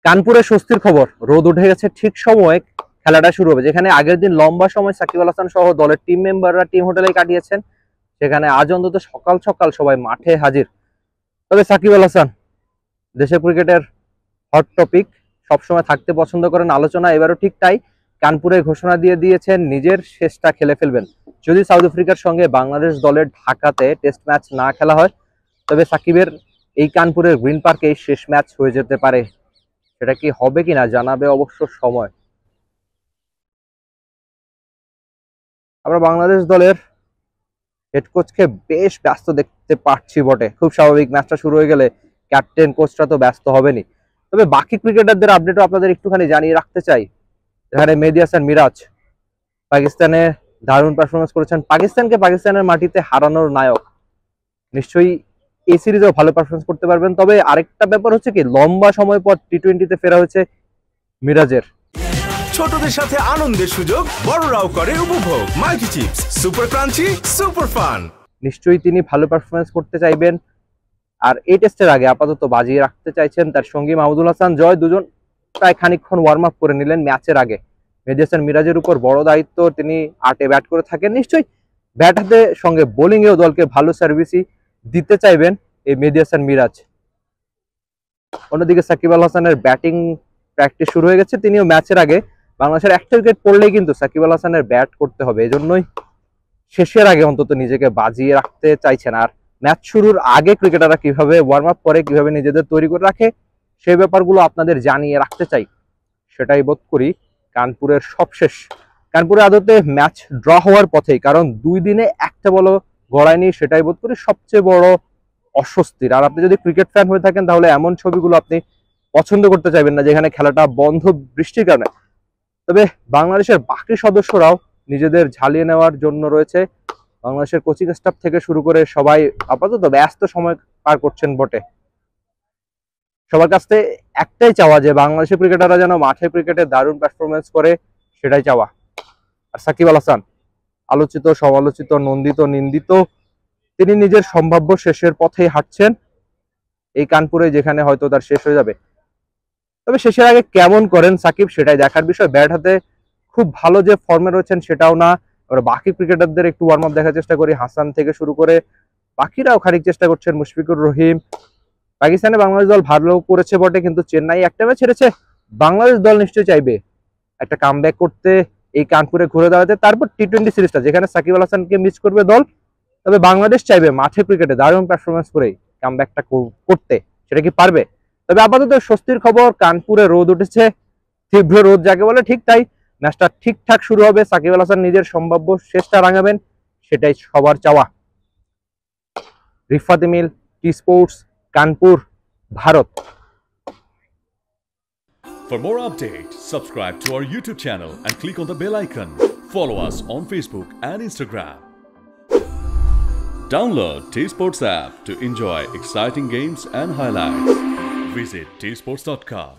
কানপুরে স্বস্তির খবর, রোদ উঠে গেছে, ঠিক সময়ে খেলাটা শুরু হবে। যেখানে আগের দিন লম্বা সময় সাকিব আল হাসান সহ দলের টিম মেম্বাররা টিম হোটেলে কাটিয়েছেন, সেখানে আজ অন্তত সকাল সকাল সবাই মাঠে হাজির। তবে সাকিব আল হাসান দেশের ক্রিকেটের হট টপিক, সবসময় থাকতে পছন্দ করেন আলোচনা, এবারও ঠিক তাই। কানপুরে ঘোষণা দিয়ে দিয়েছেন নিজের শেষটা খেলে ফেলবেন যদি সাউথ আফ্রিকার সঙ্গে বাংলাদেশ দলের ঢাকাতে টেস্ট ম্যাচ না খেলা হয়। তবে সাকিবের এই কানপুরের গ্রিন পার্কে শেষ ম্যাচ হয়ে যেতে পারে। সেটা কি হবে কিনা জানাবে অবশ্য সময়। আমরা বাংলাদেশ দলের হেড কোচকে বেশ ব্যস্ত দেখতে পাচ্ছি বটে, খুব স্বাভাবিক। ম্যাচটা শুরু হয়ে গেলে ক্যাপ্টেন কোচরা তো ব্যস্ত হবেনি। তবে বাকি ক্রিকেটারদের আপডেটও আপনাদের একটুখানি জানিয়ে রাখতে চাই। এখানে মেহেদী হাসান মিরাজ পাকিস্তানে দারুণ পারফরমেন্স করেছেন, পাকিস্তানকে পাকিস্তানের মাটিতে হারানোর নায়ক। নিশ্চয়ই এই সিরিজেও ভালো পারফরমেন্স করতে পারবেন। তবে আরেকটা ব্যাপার হচ্ছে কি, লম্বা সময় পর টি-20তে ফেরা হয়েছে মিরাজের। ছোটদের সাথে আনন্দের সুযোগ, বড়রাও করে উপভোগ। Multi chips, super crunchy, super fun. নিশ্চয়ই তিনি ভালো পারফরমেন্স করতে চাইবেন, আর এই টেস্টের আগে আপাতত বাজিয়ে রাখতে চাইছেন তার সঙ্গী মাহমুদুল হাসান জয়। দুজন প্রায় খানিকক্ষণ ওয়ার্ম আপ করে নিলেন ম্যাচের আগে। মেহেদী হাসান মিরাজের উপর বড় দায়িত্ব, তিনি আটে ব্যাট করে থাকেন। নিশ্চয়ই ব্যাট হাতে সঙ্গে বোলিংয়েও দলকে ভালো সার্ভিসই দিতে চাইবেন এই মেহেদী হাসান মিরাজ। অন্যদিকে সাকিব আল হাসানের ব্যাটিং প্র্যাকটিস শুরু হয়ে গেছে। তিনিও ম্যাচের আগে বাংলাদেশের একটা উইকেট পড়লেই কিন্তু সাকিব আল হাসানের ব্যাট করতে হবে, এজন্যই শেষের আগে অন্তত নিজেকে বাজিয়ে রাখতে চাইছেন। আর ম্যাচ শুরুর আগে ক্রিকেটাররা কিভাবে ওয়ার্ম আপ করে, কিভাবে নিজেদের তৈরি করে রাখে, সেই ব্যাপারগুলো আপনাদের জানিয়ে রাখতে চাই। সেটাই বোধ করি কানপুরের সবশেষ। কানপুরে আদতে ম্যাচ ড্র হওয়ার পথেই, কারণ 2 দিনে একটা বলও গড়ায়নি, সেটাই বোধ করি সবচেয়ে বড় অস্বস্তির। আর আপনি যদি ক্রিকেট ফ্যান হয়ে থাকেন তাহলে এমন ছবিগুলো আপনি পছন্দ করতে চাইবেন না, যেখানে খেলাটা বন্ধ বৃষ্টির কারণে। তবে বাংলাদেশের বাকি সদস্যরাও নিজেদের ঝালিয়ে নেওয়ার জন্য রয়েছে। বাংলাদেশের কোচিং স্টাফ থেকে শুরু করে সবাই আপাতত ব্যস্ত সময় পার করছেন বটে। সবার কাছ থেকে একটাই চাওয়া যে বাংলাদেশের ক্রিকেটাররা যেন মাঠে ক্রিকেটে দারুণ পারফরমেন্স করে, সেটাই চাওয়া। আর সাকিব আল হাসান আলোচিত, সমালোচিত, নন্দিত, নিন্দিত, তিনি নিজের সম্ভাব্য শেষের পথেই হাঁটছেন এই কানপুরে, যেখানে হয়তো তার শেষ হয়ে যাবে। তবে শেষের আগে কেমন করেন সাকিব, সেটাই দেখার বিষয়। ব্যাট হাতে খুব ভালো যে ফর্মে রয়েছেন সেটাও না। আমরা বাকি ক্রিকেটারদের একটু ওয়ার্ম আপ দেখার চেষ্টা করি, হাসান থেকে শুরু করে বাকিরাও খানিক চেষ্টা করছেন, মুশফিকুর রহিম। পাকিস্তানে বাংলাদেশ দল ভালো করেছে বটে, কিন্তু চেন্নাই একটা ম্যাচ হেরেছে। বাংলাদেশ দল নিশ্চয়ই চাইবে একটা কামব্যাক করতে, এই কানপুরে ঘুরে দাঁড়াতে, তারপর টি-20 সিরিজটা যেখানে সাকিব আল হাসানকে মিস করবে দল। তবে বাংলাদেশ চাইবে মাঠে ক্রিকেটে দারুণ পারফরমেন্স করে কামব্যাকটা করতে। সেটা কি পারবে? তবে আপাতত স্বস্তির খবর, কানপুরে রোদ উঠেছে, তীব্র রোদ যাকে বলে, ঠিক তাই। ম্যাচটা ঠিকঠাক শুরু হবে, সাকিব আল হাসান নিজের সম্ভাব্য শেষটা রাঙাবেন, সেটাই সবার চাওয়া। Rifat Emil, T Sports, Kanpur, Bharat. For more updates, subscribe to our YouTube channel and click on the bell icon. Follow us on Facebook and Instagram. Download T-Sports app to enjoy exciting games and highlights. Visit tsports.com.